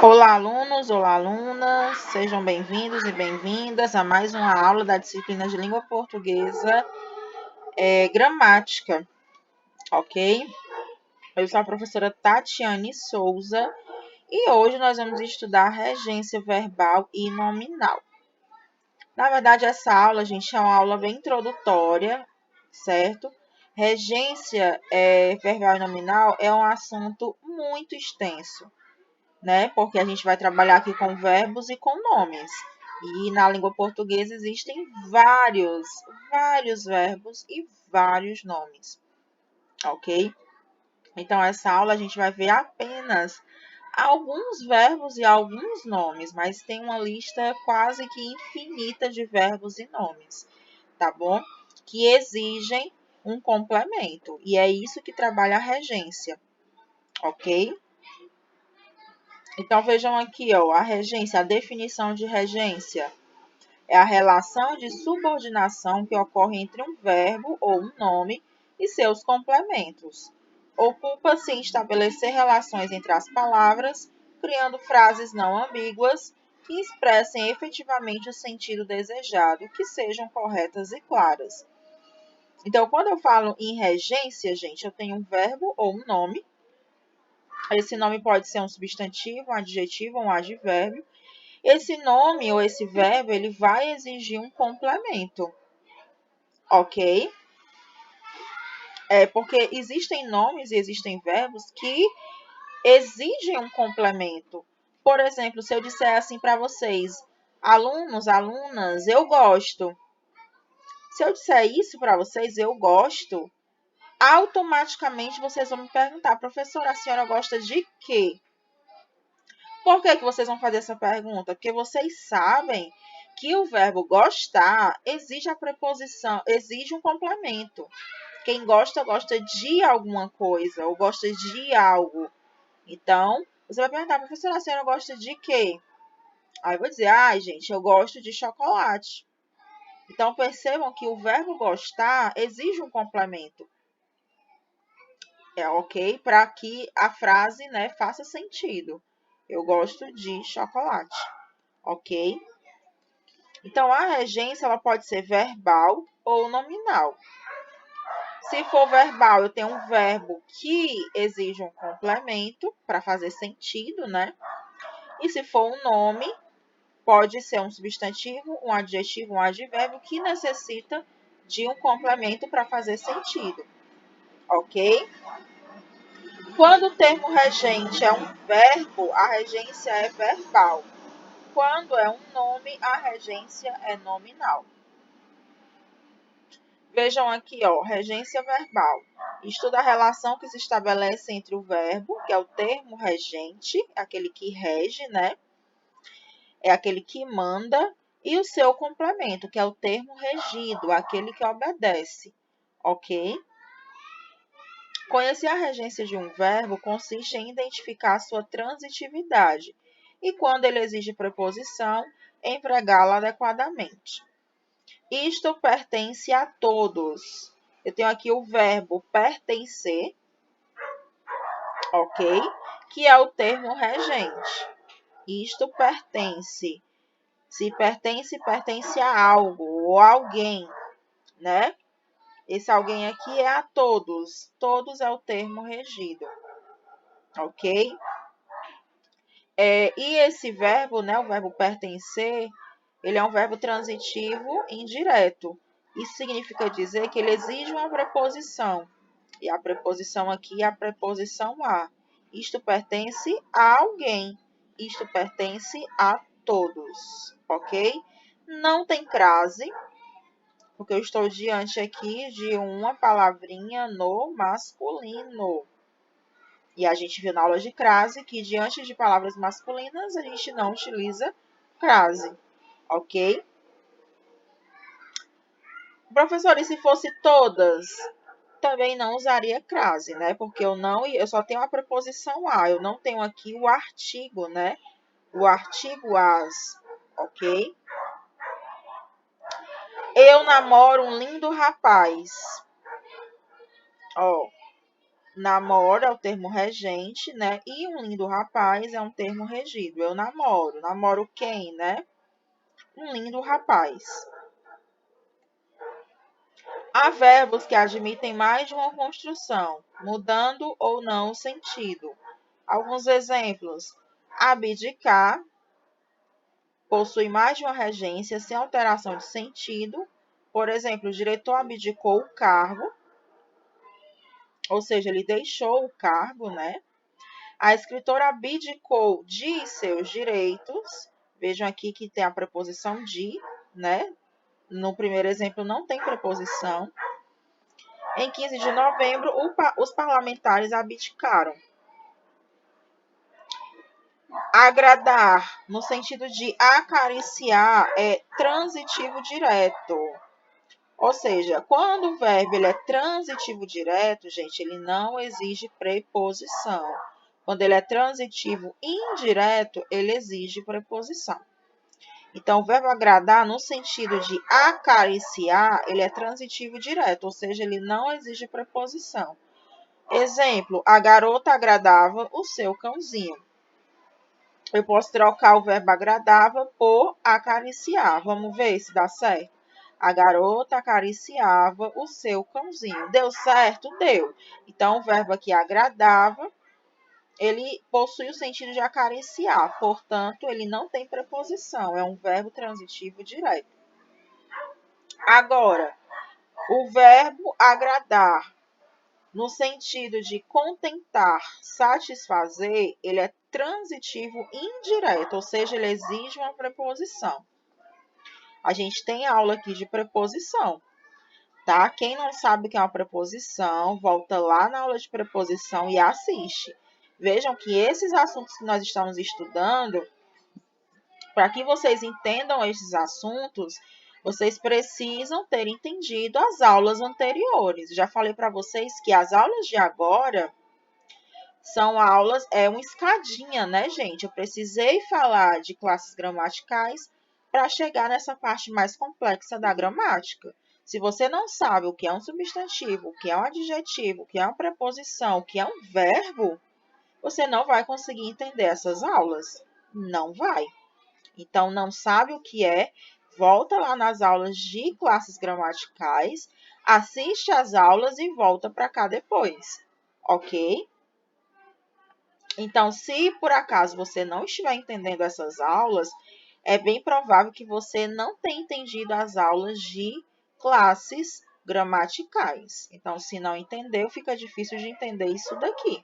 Olá, alunos, olá, alunas, sejam bem-vindos e bem-vindas a mais uma aula da disciplina de língua portuguesa, gramática, ok? Eu sou a professora Tatiane Souza e hoje nós vamos estudar regência verbal e nominal. Na verdade, essa aula, gente, é uma aula bem introdutória, certo? Regência verbal e nominal é um assunto muito extenso, né? Porque a gente vai trabalhar aqui com verbos e com nomes. E na língua portuguesa existem vários verbos e vários nomes, ok? Então, essa aula a gente vai ver apenas alguns verbos e alguns nomes, mas tem uma lista quase que infinita de verbos e nomes, tá bom? Que exigem um complemento. E é isso que trabalha a regência, ok? Então, vejam aqui, ó, a regência, a definição de regência é a relação de subordinação que ocorre entre um verbo ou um nome e seus complementos. Ocupa-se em estabelecer relações entre as palavras, criando frases não ambíguas que expressem efetivamente o sentido desejado, que sejam corretas e claras. Então, quando eu falo em regência, gente, eu tenho um verbo ou um nome. Esse nome pode ser um substantivo, um adjetivo ou um advérbio. Esse nome ou esse verbo, ele vai exigir um complemento, ok? Porque existem nomes e existem verbos que exigem um complemento. Por exemplo, se eu disser assim para vocês, alunos, alunas, eu gosto. Se eu disser isso para vocês, eu gosto, automaticamente vocês vão me perguntar, professora, a senhora gosta de quê? Por que vocês vão fazer essa pergunta? Porque vocês sabem que o verbo gostar exige a preposição, exige um complemento. Quem gosta, gosta de alguma coisa ou gosta de algo. Então, você vai perguntar, professora, a senhora gosta de quê? Aí eu vou dizer, gente, eu gosto de chocolate. Então, percebam que o verbo gostar exige um complemento. Ok? Para que a frase, né, faça sentido. Eu gosto de chocolate, ok? Então, a regência ela pode ser verbal ou nominal. Se for verbal, eu tenho um verbo que exige um complemento para fazer sentido, né? E se for um nome, pode ser um substantivo, um adjetivo, um advérbio que necessita de um complemento para fazer sentido, ok? Quando o termo regente é um verbo, a regência é verbal. Quando é um nome, a regência é nominal. Vejam aqui, ó, regência verbal. Estuda a relação que se estabelece entre o verbo, que é o termo regente, aquele que rege, né? É aquele que manda, e o seu complemento, que é o termo regido, aquele que obedece, ok? Conhecer a regência de um verbo consiste em identificar sua transitividade e, quando ele exige preposição, empregá-la adequadamente. Isto pertence a todos. Eu tenho aqui o verbo pertencer, ok? Que é o termo regente. Isto pertence. Se pertence, pertence a algo ou a alguém, né? Esse alguém aqui é a todos. Todos é o termo regido, ok? E esse verbo, né, o verbo pertencer, ele é um verbo transitivo indireto. Isso significa dizer que ele exige uma preposição. E a preposição aqui é a preposição a. Isto pertence a alguém. Isto pertence a todos, ok? Não tem crase, porque eu estou diante aqui de uma palavrinha no masculino. E a gente viu na aula de crase que diante de palavras masculinas a gente não utiliza crase, ok? Professor, e se fosse todas? Também não usaria crase, né? Porque eu só tenho a preposição a, eu não tenho aqui o artigo, né? O artigo as, ok? Eu namoro um lindo rapaz. Ó, namoro é o termo regente, né? E um lindo rapaz é um termo regido. Eu namoro. Namoro quem, né? Um lindo rapaz. Há verbos que admitem mais de uma construção, mudando ou não o sentido. Alguns exemplos: abdicar possui mais de uma regência sem alteração de sentido. Por exemplo, o diretor abdicou o cargo, ou seja, ele deixou o cargo, né? A escritora abdicou de seus direitos. Vejam aqui que tem a preposição de, né? No primeiro exemplo não tem preposição. Em 15 de novembro, os parlamentares abdicaram. Agradar, no sentido de acariciar, é transitivo direto. Ou seja, quando o verbo ele é transitivo direto, gente, ele não exige preposição. Quando ele é transitivo indireto, ele exige preposição. Então, o verbo agradar, no sentido de acariciar, ele é transitivo direto, ou seja, ele não exige preposição. Exemplo, a garota agradava o seu cãozinho. Eu posso trocar o verbo agradava por acariciar. Vamos ver se dá certo. A garota acariciava o seu cãozinho. Deu certo? Deu. Então, o verbo aqui agradava, ele possui o sentido de acariciar. Portanto, ele não tem preposição. É um verbo transitivo direto. Agora, o verbo agradar, no sentido de contentar, satisfazer, ele é transitivo indireto, ou seja, ele exige uma preposição. A gente tem aula aqui de preposição, tá? Quem não sabe o que é uma preposição, volta lá na aula de preposição e assiste. Vejam que esses assuntos que nós estamos estudando, para que vocês entendam esses assuntos, vocês precisam ter entendido as aulas anteriores. Já falei para vocês que as aulas de agora são aulas, é uma escadinha, né, gente? Eu precisei falar de classes gramaticais para chegar nessa parte mais complexa da gramática. Se você não sabe o que é um substantivo, o que é um adjetivo, o que é uma preposição, o que é um verbo, você não vai conseguir entender essas aulas. Não vai. Então, não sabe o que é? Volta lá nas aulas de classes gramaticais, assiste às aulas e volta para cá depois, ok? Então, se por acaso você não estiver entendendo essas aulas, é bem provável que você não tenha entendido as aulas de classes gramaticais. Então, se não entendeu, fica difícil de entender isso daqui,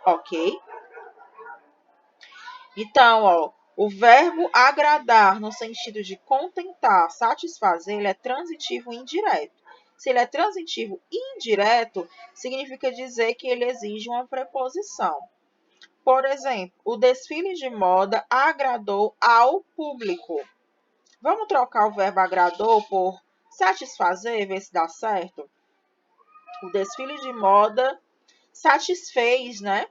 ok? Então, ó, o verbo agradar, no sentido de contentar, satisfazer, ele é transitivo indireto. Se ele é transitivo indireto, significa dizer que ele exige uma preposição. Por exemplo, o desfile de moda agradou ao público. Vamos trocar o verbo agradou por satisfazer, ver se dá certo? O desfile de moda satisfez, né,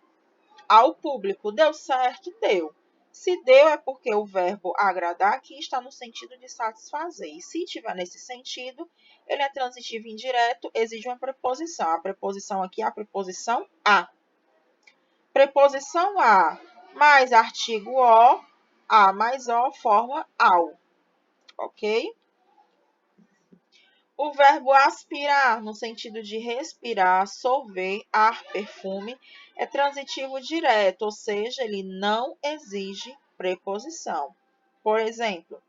ao público. Deu certo? Deu. Se deu é porque o verbo agradar aqui está no sentido de satisfazer. E se tiver nesse sentido, ele é transitivo indireto, exige uma preposição. A preposição aqui é a preposição a. Preposição a mais artigo o, a mais o forma ao, ok? O verbo aspirar, no sentido de respirar, sorver, ar, perfume, é transitivo direto, ou seja, ele não exige preposição. Por exemplo,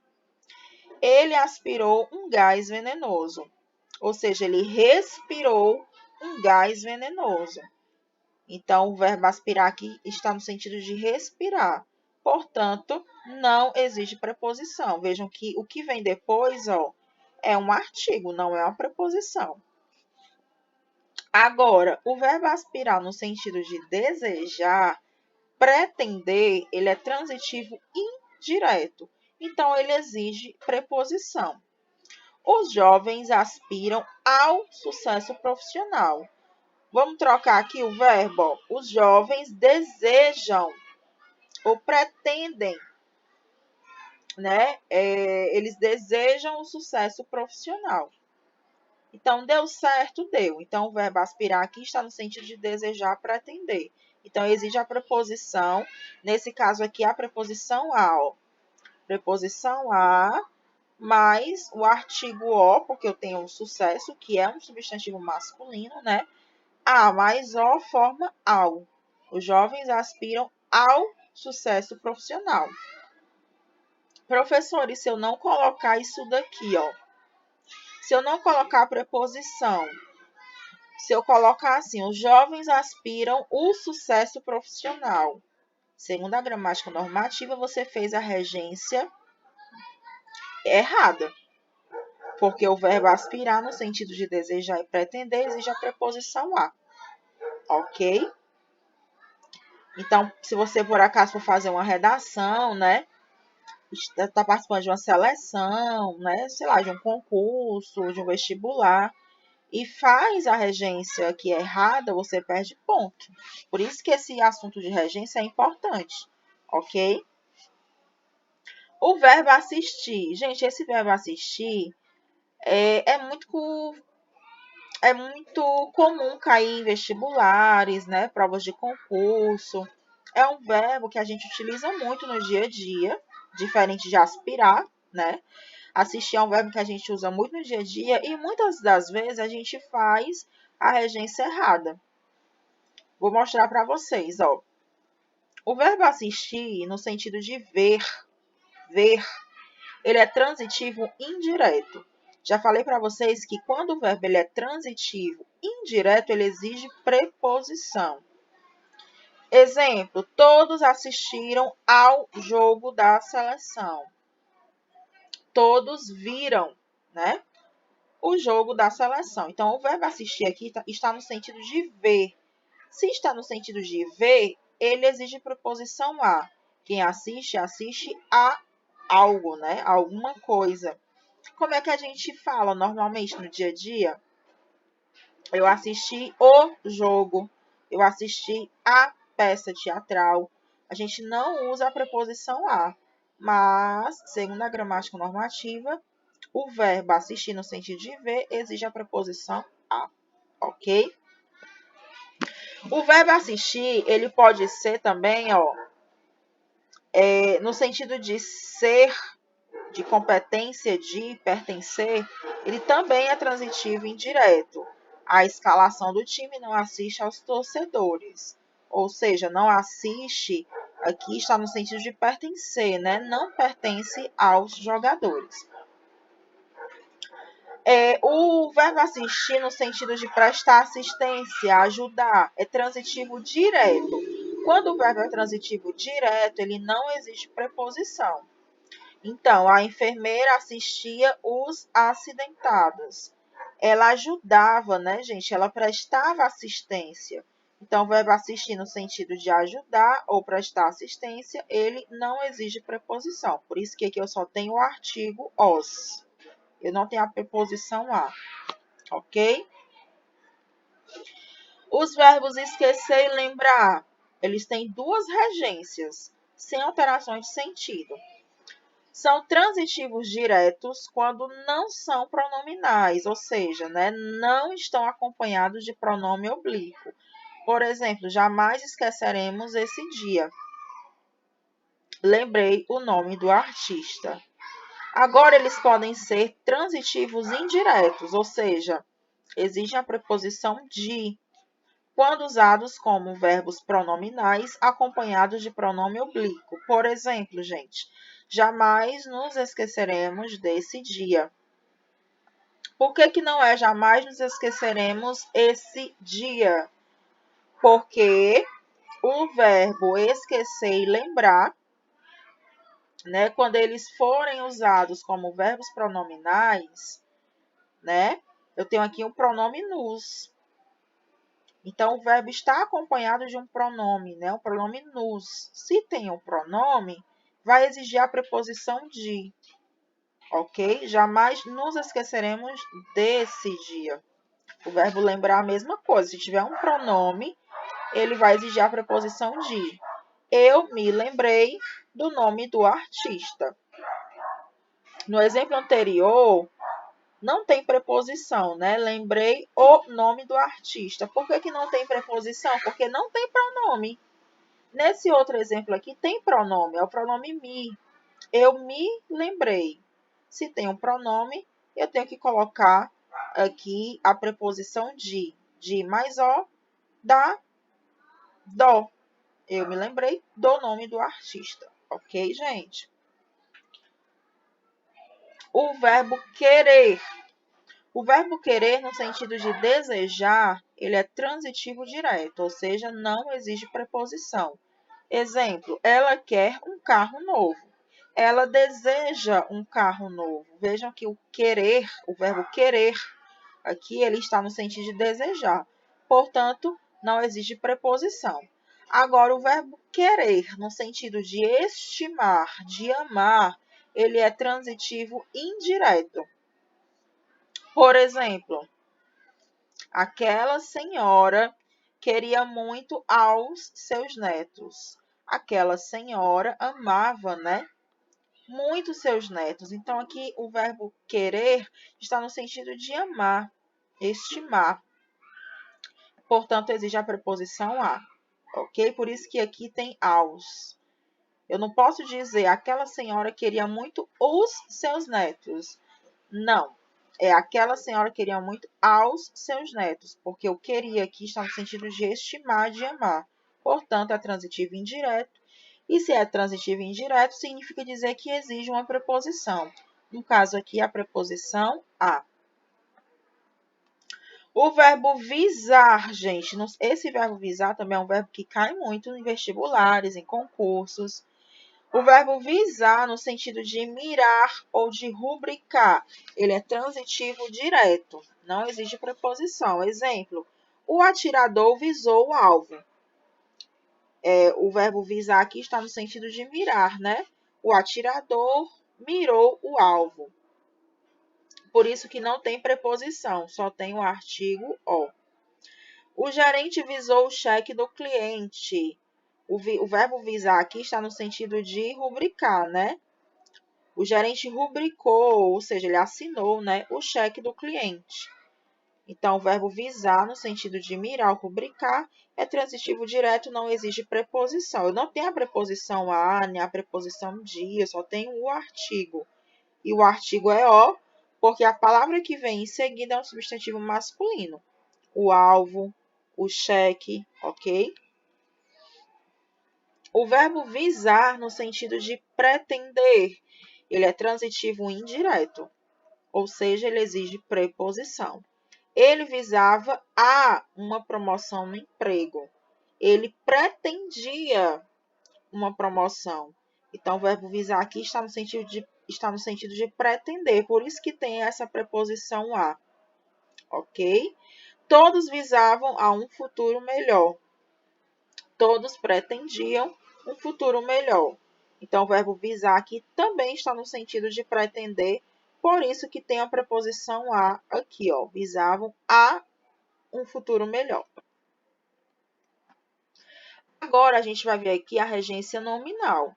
ele aspirou um gás venenoso, ou seja, ele respirou um gás venenoso. Então, o verbo aspirar aqui está no sentido de respirar. Portanto, não existe preposição. Vejam que o que vem depois, ó, é um artigo, não é uma preposição. Agora, o verbo aspirar no sentido de desejar, pretender, ele é transitivo indireto. Então, ele exige preposição. Os jovens aspiram ao sucesso profissional. Vamos trocar aqui o verbo. Os jovens desejam ou pretendem, né? Eles desejam o sucesso profissional. Então, deu certo, deu. Então, o verbo aspirar aqui está no sentido de desejar, pretender. Então, exige a preposição. Nesse caso aqui, a preposição a, ó. Preposição a, mais o artigo o, porque eu tenho o sucesso, que é um substantivo masculino, né? A mais o forma ao. Os jovens aspiram ao sucesso profissional. Professor, e se eu não colocar isso daqui, ó? Se eu não colocar a preposição, se eu colocar assim, os jovens aspiram o sucesso profissional. Segundo a gramática normativa, você fez a regência errada. Porque o verbo aspirar, no sentido de desejar e pretender, exige a preposição a. Ok? Então, se você, por acaso, for fazer uma redação, né? Está participando de uma seleção, né? Sei lá, de um concurso, de um vestibular, e faz a regência aqui errada, você perde ponto. Por isso que esse assunto de regência é importante, ok? O verbo assistir. Gente, esse verbo assistir é muito comum cair em vestibulares, né? Provas de concurso. É um verbo que a gente utiliza muito no dia a dia, diferente de aspirar, né? Assistir é um verbo que a gente usa muito no dia a dia e muitas das vezes a gente faz a regência errada. Vou mostrar para vocês, ó. O verbo assistir, no sentido de ver, ele é transitivo indireto. Já falei para vocês que quando o verbo ele é transitivo indireto, ele exige preposição. Exemplo, todos assistiram ao jogo da seleção. Todos viram, né? O jogo da seleção. Então, o verbo assistir aqui está no sentido de ver. Se está no sentido de ver, ele exige preposição a. Quem assiste, assiste a algo, né? Alguma coisa. Como é que a gente fala normalmente no dia a dia? Eu assisti o jogo. Eu assisti a peça teatral. A gente não usa a preposição a. Mas, segundo a gramática normativa, o verbo assistir no sentido de ver exige a preposição a, ok? O verbo assistir, ele pode ser também, ó, no sentido de ser, de competência, de pertencer, ele também é transitivo indireto. A escalação do time não assiste aos torcedores. Ou seja, não assiste, aqui está no sentido de pertencer, né? Não pertence aos jogadores. O verbo assistir, no sentido de prestar assistência, ajudar, é transitivo direto. Quando o verbo é transitivo direto, ele não existe preposição. Então, a enfermeira assistia os acidentados. Ela ajudava, né, gente? Ela prestava assistência. Então, o verbo assistir no sentido de ajudar ou prestar assistência, ele não exige preposição. Por isso que aqui eu só tenho o artigo os. Eu não tenho a preposição a, ok? Os verbos esquecer e lembrar, eles têm duas regências, sem alterações de sentido. São transitivos diretos quando não são pronominais, ou seja, né, não estão acompanhados de pronome oblíquo. Por exemplo, jamais esqueceremos esse dia. Lembrei o nome do artista. Agora, eles podem ser transitivos indiretos, ou seja, exigem a preposição de, quando usados como verbos pronominais acompanhados de pronome oblíquo. Por exemplo, gente, jamais nos esqueceremos desse dia. Por que não é jamais nos esqueceremos esse dia? Porque o verbo esquecer e lembrar, né, quando eles forem usados como verbos pronominais, né, eu tenho aqui um pronome nos. Então, o verbo está acompanhado de um pronome, né? Um pronome nos. Se tem um pronome, vai exigir a preposição de, ok? Jamais nos esqueceremos desse dia. O verbo lembrar a mesma coisa. Se tiver um pronome, ele vai exigir a preposição de. Eu me lembrei do nome do artista. No exemplo anterior, Não tem preposição, né? Lembrei o nome do artista. Por que que não tem preposição? Porque não tem pronome. Nesse outro exemplo aqui, tem pronome, é o pronome me. Eu me lembrei. Se tem um pronome, eu tenho que colocar aqui a preposição de mais o, da, do. Eu me lembrei do nome do artista. Ok, gente? O verbo querer. O verbo querer, no sentido de desejar, ele é transitivo direto, ou seja, não exige preposição. Exemplo, ela quer um carro novo. Ela deseja um carro novo. Vejam que o querer, o verbo querer, aqui ele está no sentido de desejar. Portanto, não exige preposição. Agora, o verbo querer, no sentido de estimar, de amar, ele é transitivo indireto. Por exemplo, aquela senhora queria muito aos seus netos. Aquela senhora amava, né? Muito seus netos. Então, aqui o verbo querer está no sentido de amar, estimar. Portanto, exige a preposição a. Ok? Por isso que aqui tem aos. Eu não posso dizer aquela senhora queria muito os seus netos. Não. É aquela senhora queria muito aos seus netos, porque o queria aqui está no sentido de estimar, de amar. Portanto, é transitivo indireto. E se é transitivo indireto, significa dizer que exige uma preposição. No caso aqui, a preposição a. O verbo visar, gente, esse verbo visar também é um verbo que cai muito em vestibulares, em concursos. O verbo visar, no sentido de mirar ou de rubricar, ele é transitivo direto, não exige preposição. Exemplo, o atirador visou o alvo. O verbo visar aqui está no sentido de mirar, né? O atirador mirou o alvo. Por isso que não tem preposição, só tem o artigo o. O gerente visou o cheque do cliente. O verbo visar aqui está no sentido de rubricar, né? O gerente rubricou, ou seja, ele assinou, né, o cheque do cliente. Então, o verbo visar, no sentido de mirar ou rubricar, é transitivo direto, não exige preposição. Eu não tenho a preposição a, nem a preposição de, eu só tenho o artigo. E o artigo é o, porque a palavra que vem em seguida é um substantivo masculino. O alvo, o cheque, ok? O verbo visar, no sentido de pretender, ele é transitivo indireto, ou seja, ele exige preposição. Ele visava a uma promoção no emprego. Ele pretendia uma promoção. Então, o verbo visar aqui está no sentido de pretender, por isso que tem essa preposição a, ok? Todos visavam a um futuro melhor. Todos pretendiam um futuro melhor. Então, o verbo visar aqui também está no sentido de pretender, por isso que tem a preposição a aqui, ó. Visavam a um futuro melhor. Agora, a gente vai ver aqui a regência nominal.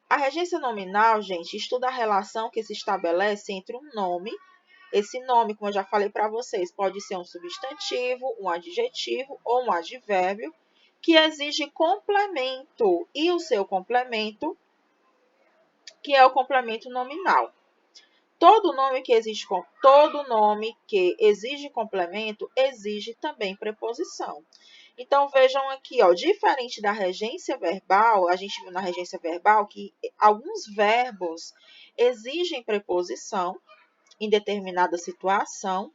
A regência nominal, gente, estuda a relação que se estabelece entre um nome. Esse nome, como eu já falei para vocês, pode ser um substantivo, um adjetivo ou um advérbio, que exige complemento, e o seu complemento, que é o complemento nominal. Todo nome que exige complemento exige também preposição. Então, vejam aqui, ó, diferente da regência verbal, a gente viu na regência verbal que alguns verbos exigem preposição em determinada situação,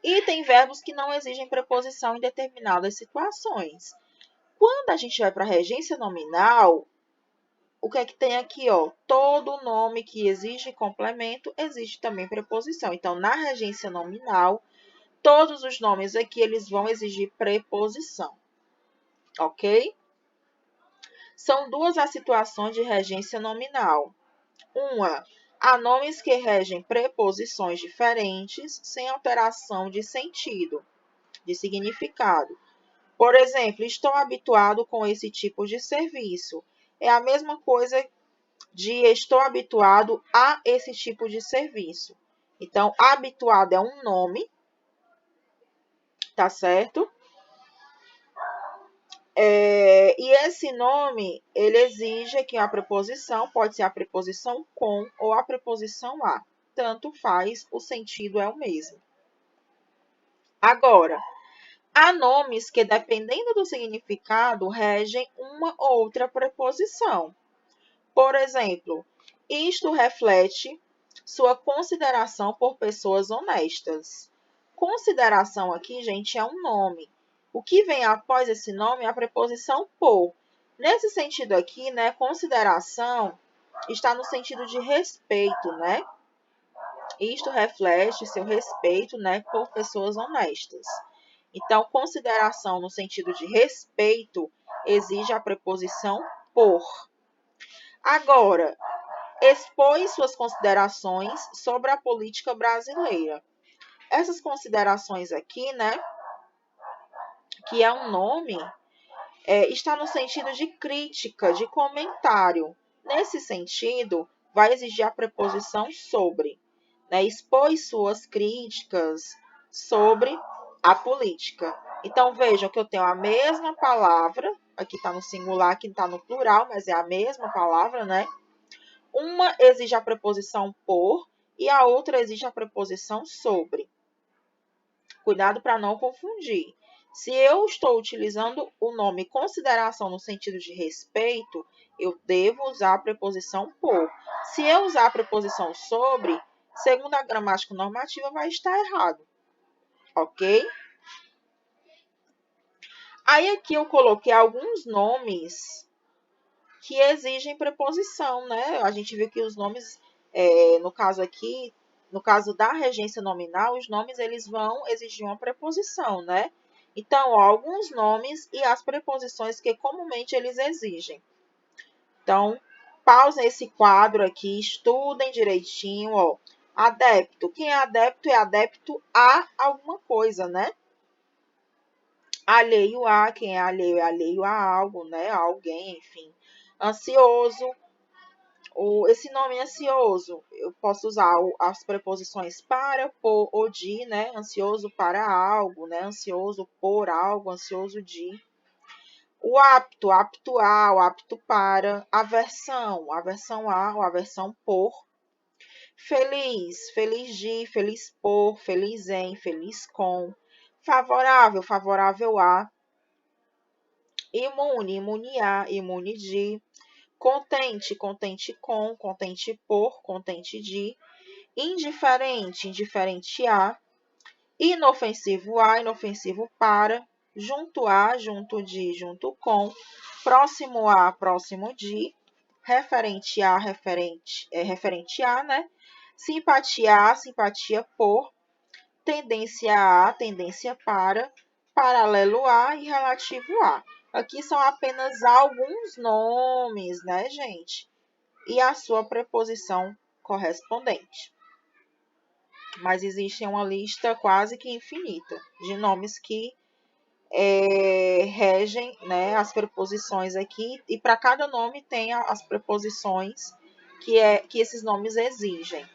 e tem verbos que não exigem preposição em determinadas situações. Quando a gente vai para a regência nominal, o que é que tem aqui, ó? Todo nome que exige complemento exige também preposição. Então, na regência nominal, todos os nomes aqui eles vão exigir preposição, ok? São duas as situações de regência nominal. Uma, há nomes que regem preposições diferentes sem alteração de sentido, de significado. Por exemplo, estou habituado com esse tipo de serviço. É a mesma coisa de estou habituado a esse tipo de serviço. Então, habituado é um nome, tá certo? E esse nome, ele exige que a preposição, pode ser a preposição com ou a preposição a. Tanto faz, o sentido é o mesmo. Agora, há nomes que, dependendo do significado, regem uma ou outra preposição. Por exemplo, isto reflete sua consideração por pessoas honestas. Consideração aqui, gente, é um nome. O que vem após esse nome é a preposição por. Nesse sentido aqui, né, consideração está no sentido de respeito, né? Isto reflete seu respeito, né, por pessoas honestas. Então, consideração no sentido de respeito exige a preposição por. Agora, expôs suas considerações sobre a política brasileira. Essas considerações aqui, né, que é um nome, está no sentido de crítica, de comentário. Nesse sentido, vai exigir a preposição sobre, né, expôs suas críticas sobre a política. Então, vejam que eu tenho a mesma palavra, aqui está no singular, aqui está no plural, mas é a mesma palavra, né? Uma exige a preposição por e a outra exige a preposição sobre. Cuidado para não confundir. Se eu estou utilizando o nome consideração no sentido de respeito, eu devo usar a preposição por. Se eu usar a preposição sobre, segundo a gramática normativa, vai estar errado. Ok? Aí aqui eu coloquei alguns nomes que exigem preposição, né? A gente viu que os nomes, no caso aqui, no caso da regência nominal, os nomes eles vão exigir uma preposição, né? Então, ó, alguns nomes e as preposições que comumente eles exigem. Então, pausem esse quadro aqui, estudem direitinho, ó. Adepto. Quem é adepto a alguma coisa, né? Alheio a, quem é alheio a algo, né? A alguém, enfim. Ansioso. Esse nome ansioso, eu posso usar as preposições para, por ou de, né? Ansioso para algo, né? Ansioso por algo, ansioso de. O apto, apto a, o apto para. Aversão, aversão a, ou aversão por. Feliz, feliz de, feliz por, feliz em, feliz com. Favorável, favorável a. Imune, imune a, imune de. Contente, contente com, contente por, contente de. Indiferente, indiferente a. Inofensivo a, inofensivo para. Junto a, junto de, junto com. Próximo a, próximo de. Referente a, referente a, né? Simpatia a, simpatia por. Tendência a, tendência para. Paralelo a e relativo a. Aqui são apenas alguns nomes, né, gente? E a sua preposição correspondente. Mas existe uma lista quase que infinita de nomes que regem, né, as preposições aqui. E para cada nome tem as preposições que esses nomes exigem.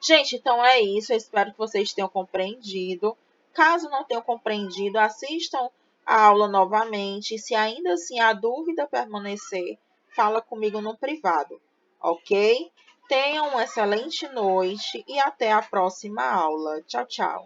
Gente, então é isso. Eu espero que vocês tenham compreendido. Caso não tenham compreendido, assistam a aula novamente. Se ainda assim a dúvida permanecer, fala comigo no privado, ok? Tenham uma excelente noite e até a próxima aula. Tchau, tchau.